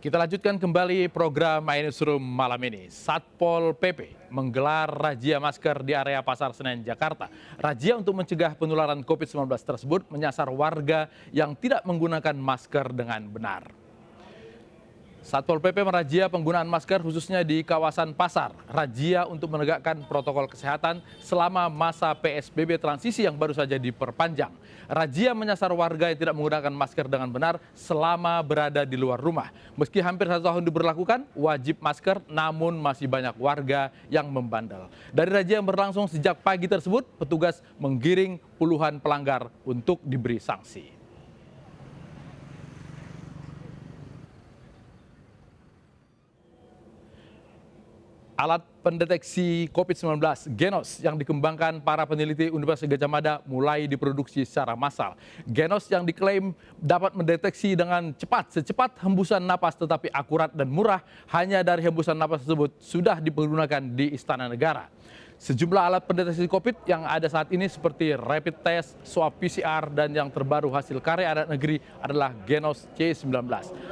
Kita lanjutkan kembali program My Newsroom malam ini. Satpol PP menggelar razia masker di area Pasar Senen, Jakarta. Razia untuk mencegah penularan COVID-19 tersebut menyasar warga yang tidak menggunakan masker dengan benar. Satpol PP merazia penggunaan masker khususnya di kawasan pasar. Razia untuk menegakkan protokol kesehatan selama masa PSBB transisi yang baru saja diperpanjang. Razia menyasar warga yang tidak menggunakan masker dengan benar selama berada di luar rumah. Meski hampir 1 tahun diberlakukan, wajib masker, namun masih banyak warga yang membandel. Dari razia yang berlangsung sejak pagi tersebut, petugas menggiring puluhan pelanggar untuk diberi sanksi. Alat pendeteksi COVID-19 Genos yang dikembangkan para peneliti Universitas Gadjah Mada mulai diproduksi secara massal. Genos yang diklaim dapat mendeteksi dengan cepat, secepat hembusan napas tetapi akurat dan murah hanya dari hembusan napas tersebut sudah dipergunakan di Istana Negara. Sejumlah alat pendeteksi COVID yang ada saat ini seperti rapid test, swab PCR, dan yang terbaru hasil karya adat negeri adalah Genos C19.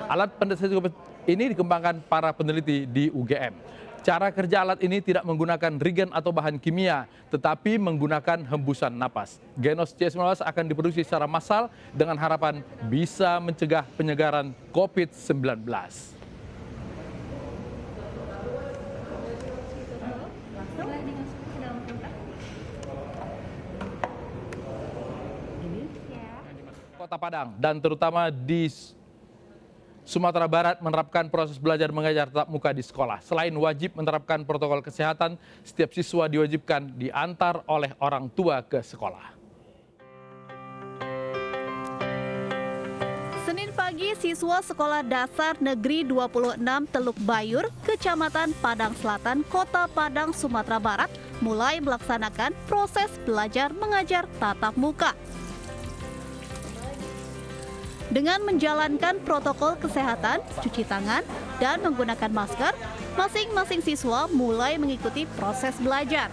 Alat pendeteksi COVID ini dikembangkan para peneliti di UGM. Cara kerja alat ini tidak menggunakan reagen atau bahan kimia, tetapi menggunakan hembusan napas. Genos C19 akan diproduksi secara massal dengan harapan bisa mencegah penyegaran COVID-19. Kota Padang dan terutama di Sumatera Barat menerapkan proses belajar mengajar tatap muka di sekolah. Selain wajib menerapkan protokol kesehatan, setiap siswa diwajibkan diantar oleh orang tua ke sekolah. Senin pagi, siswa Sekolah Dasar Negeri 26 Teluk Bayur, Kecamatan Padang Selatan, Kota Padang, Sumatera Barat, mulai melaksanakan proses belajar mengajar tatap muka. Dengan menjalankan protokol kesehatan, cuci tangan, dan menggunakan masker, masing-masing siswa mulai mengikuti proses belajar.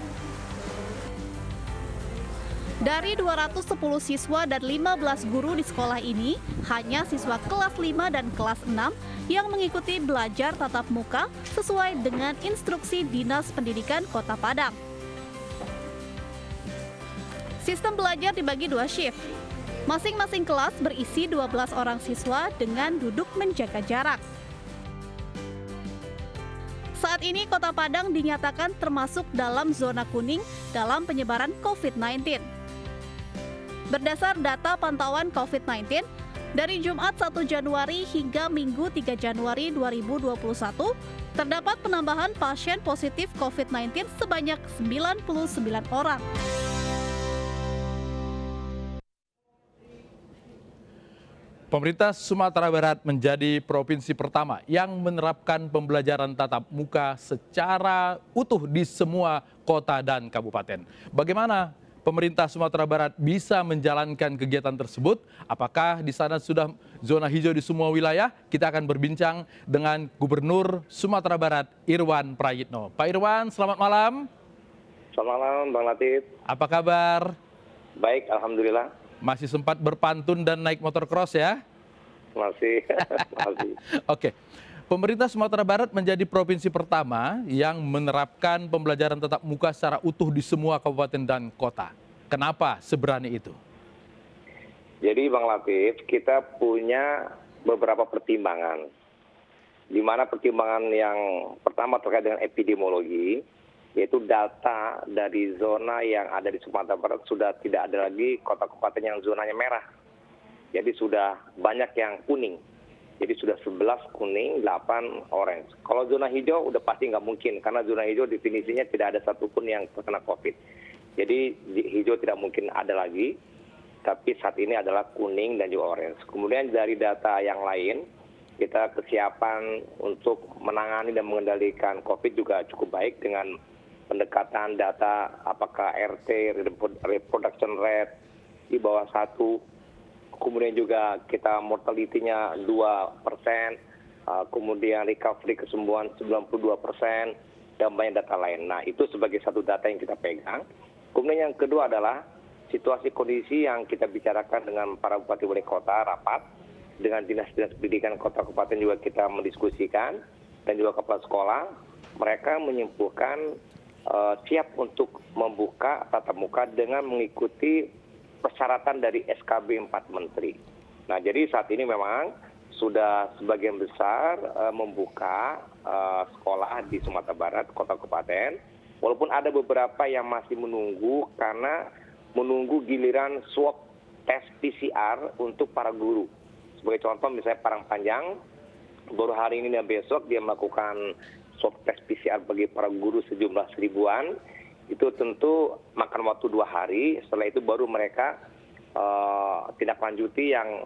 Dari 210 siswa dan 15 guru di sekolah ini, hanya siswa kelas 5 dan kelas 6 yang mengikuti belajar tatap muka sesuai dengan instruksi Dinas Pendidikan Kota Padang. Sistem belajar dibagi 2 shift. Masing-masing kelas berisi 12 orang siswa dengan duduk menjaga jarak. Saat ini Kota Padang dinyatakan termasuk dalam zona kuning dalam penyebaran COVID-19. Berdasar data pantauan COVID-19, dari Jumat 1 Januari hingga Minggu 3 Januari 2021, terdapat penambahan pasien positif COVID-19 sebanyak 99 orang. Pemerintah Sumatera Barat menjadi provinsi pertama yang menerapkan pembelajaran tatap muka secara utuh di semua kota dan kabupaten. Bagaimana pemerintah Sumatera Barat bisa menjalankan kegiatan tersebut? Apakah di sana sudah zona hijau di semua wilayah? Kita akan berbincang dengan Gubernur Sumatera Barat, Irwan Prayitno. Pak Irwan, selamat malam. Selamat malam, Bang Latif. Apa kabar? Baik, alhamdulillah. Masih sempat berpantun dan naik motor cross ya? Masih. Oke. Pemerintah Sumatera Barat menjadi provinsi pertama yang menerapkan pembelajaran tatap muka secara utuh di semua kabupaten dan kota. Kenapa seberani itu? Jadi Bang Latif, kita punya beberapa pertimbangan. Di mana pertimbangan yang pertama terkait dengan epidemiologi, yaitu data dari zona yang ada di Sumatera Barat sudah tidak ada lagi kota-kabupaten yang zonanya merah. Jadi sudah banyak yang kuning. Jadi sudah 11 kuning, 8 orange. Kalau zona hijau udah pasti nggak mungkin, karena zona hijau definisinya tidak ada satupun yang terkena COVID. Jadi hijau tidak mungkin ada lagi, tapi saat ini adalah kuning dan juga orange. Kemudian dari data yang lain, kita kesiapan untuk menangani dan mengendalikan COVID juga cukup baik dengan pendekatan data apakah RT, reproduction rate, di bawah 1, kemudian juga kita mortality-nya 2%, kemudian recovery kesembuhan 92%, dan banyak data lain. Nah, itu sebagai satu data yang kita pegang. Kemudian yang kedua adalah situasi kondisi yang kita bicarakan dengan para bupati wali kota rapat, dengan dinas-dinas pendidikan kota kabupaten juga kita mendiskusikan, dan juga kepala sekolah, mereka menyimpulkan siap untuk membuka tatap muka dengan mengikuti persyaratan dari SKB 4 Menteri. Nah, jadi saat ini memang sudah sebagian besar membuka sekolah di Sumatera Barat, kota kabupaten, walaupun ada beberapa yang masih menunggu karena menunggu giliran swab tes PCR untuk para guru. Sebagai contoh misalnya Parangpanjang, baru hari ini dan besok dia melakukan swab tes PCR bagi para guru sejumlah 1000-an. Itu tentu makan waktu 2 hari, setelah itu baru mereka tindak lanjuti yang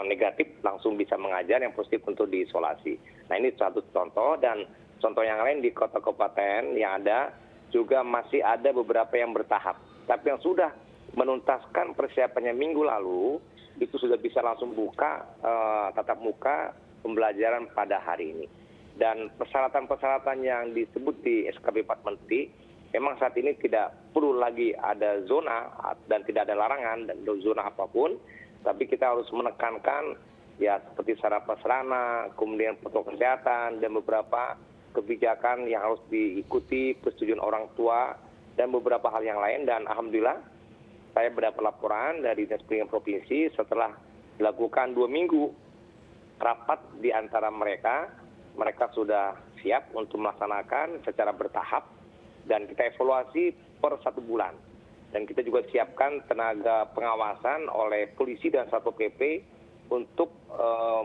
negatif langsung bisa mengajar, yang positif untuk diisolasi. Nah, ini satu contoh, dan contoh yang lain di kota kabupaten yang ada juga masih ada beberapa yang bertahap. Tapi yang sudah menuntaskan persiapannya minggu lalu, itu sudah bisa langsung buka tatap muka pembelajaran pada hari ini. Dan persyaratan-persyaratan yang disebut di SKB 4 Menteri, memang saat ini tidak perlu lagi ada zona dan tidak ada larangan dan zona apapun, tapi kita harus menekankan ya seperti sarana prasarana, kemudian protokol kesehatan, dan beberapa kebijakan yang harus diikuti, persetujuan orang tua, dan beberapa hal yang lain. Dan alhamdulillah saya mendapat laporan dari Dinas Pendidikan Provinsi setelah dilakukan 2 minggu rapat di antara mereka sudah siap untuk melaksanakan secara bertahap, dan kita evaluasi per 1 bulan. Dan kita juga siapkan tenaga pengawasan oleh polisi dan Satpol PP untuk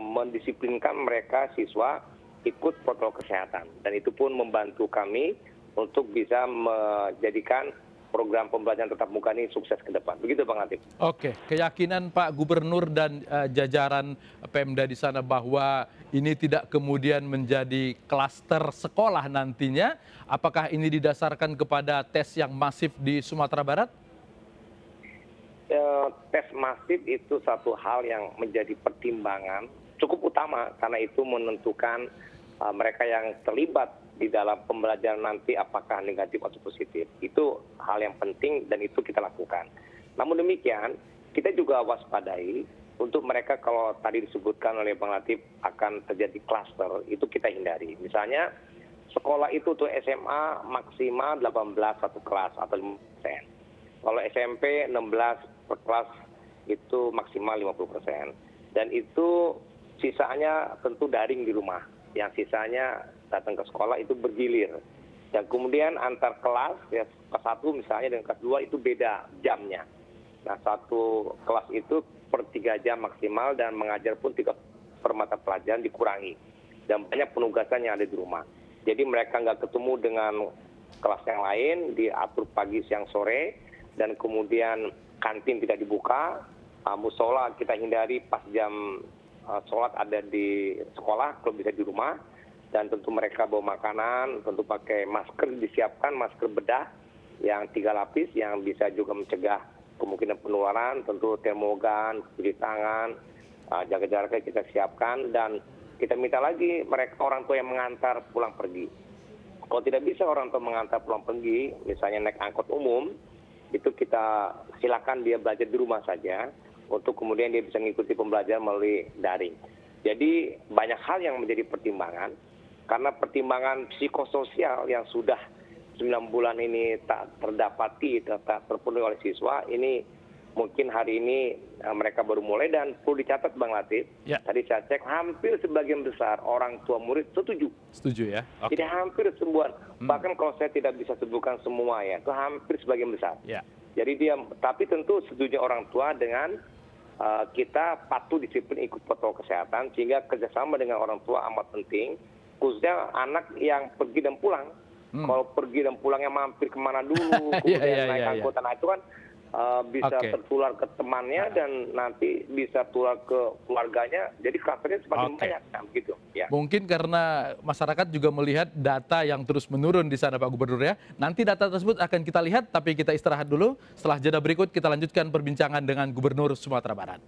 mendisiplinkan mereka siswa ikut protokol kesehatan. Dan itu pun membantu kami untuk bisa menjadikan program pembelajaran tatap muka ini sukses ke depan. Begitu Bang Latif. Oke, keyakinan Pak Gubernur dan jajaran Pemda di sana bahwa ini tidak kemudian menjadi klaster sekolah nantinya, apakah ini didasarkan kepada tes yang masif di Sumatera Barat? Tes masif itu satu hal yang menjadi pertimbangan cukup utama, karena itu menentukan mereka yang terlibat di dalam pembelajaran nanti apakah negatif atau positif. Itu hal yang penting dan itu kita lakukan. Namun demikian, kita juga waspadai untuk mereka kalau tadi disebutkan oleh Bang Latif akan terjadi klaster, itu kita hindari. Misalnya sekolah itu untuk SMA maksimal 18 satu kelas atau 5%. Kalau SMP 16 per kelas itu maksimal 50%. Dan itu sisanya tentu daring di rumah. Yang sisanya datang ke sekolah itu bergilir. Dan kemudian antar kelas, ya kelas 1 misalnya dengan kelas 2 itu beda jamnya. Nah, satu kelas itu per 3 jam maksimal, dan mengajar pun 3 per mata pelajaran dikurangi. Dan banyak penugasan yang ada di rumah. Jadi mereka nggak ketemu dengan kelas yang lain, diatur pagi, siang, sore, dan kemudian kantin tidak dibuka, musola kita hindari pas jam sholat ada di sekolah, kalau bisa di rumah. Dan tentu mereka bawa makanan, tentu pakai masker, disiapkan masker bedah yang 3 lapis yang bisa juga mencegah kemungkinan penularan, tentu termogan, cuci tangan, jaga jaraknya kita siapkan, dan kita minta lagi mereka orang tua yang mengantar pulang pergi. Kalau tidak bisa orang tua mengantar pulang pergi, misalnya naik angkot umum, itu kita silakan dia belajar di rumah saja, untuk kemudian dia bisa mengikuti pembelajaran melalui daring. Jadi banyak hal yang menjadi pertimbangan, karena pertimbangan psikososial yang sudah 9 bulan ini tak terdapati, tak terpenuhi oleh siswa, ini mungkin hari ini mereka baru mulai. Dan perlu dicatat Bang Latif, Ya. tadi saya cek hampir sebagian besar orang tua murid setuju. Setuju ya? Oke. Jadi hampir semua, bahkan kalau saya tidak bisa sebutkan semua ya, itu hampir sebagian besar. Ya. Jadi tapi tentu setuju orang tua dengan kita patuh disiplin ikut protokol kesehatan, sehingga kerjasama dengan orang tua amat penting, khususnya anak yang pergi dan pulang. Kalau pergi dan pulangnya mampir kemana dulu, kemudian naik angkutan, nah itu kan bisa tertular ke temannya dan nanti bisa tular ke keluarganya, jadi klusternya semakin banyak, nah, begitu. Ya. Mungkin karena masyarakat juga melihat data yang terus menurun di sana Pak Gubernur ya. Nanti data tersebut akan kita lihat, tapi kita istirahat dulu. Setelah jeda berikut kita lanjutkan perbincangan dengan Gubernur Sumatera Barat.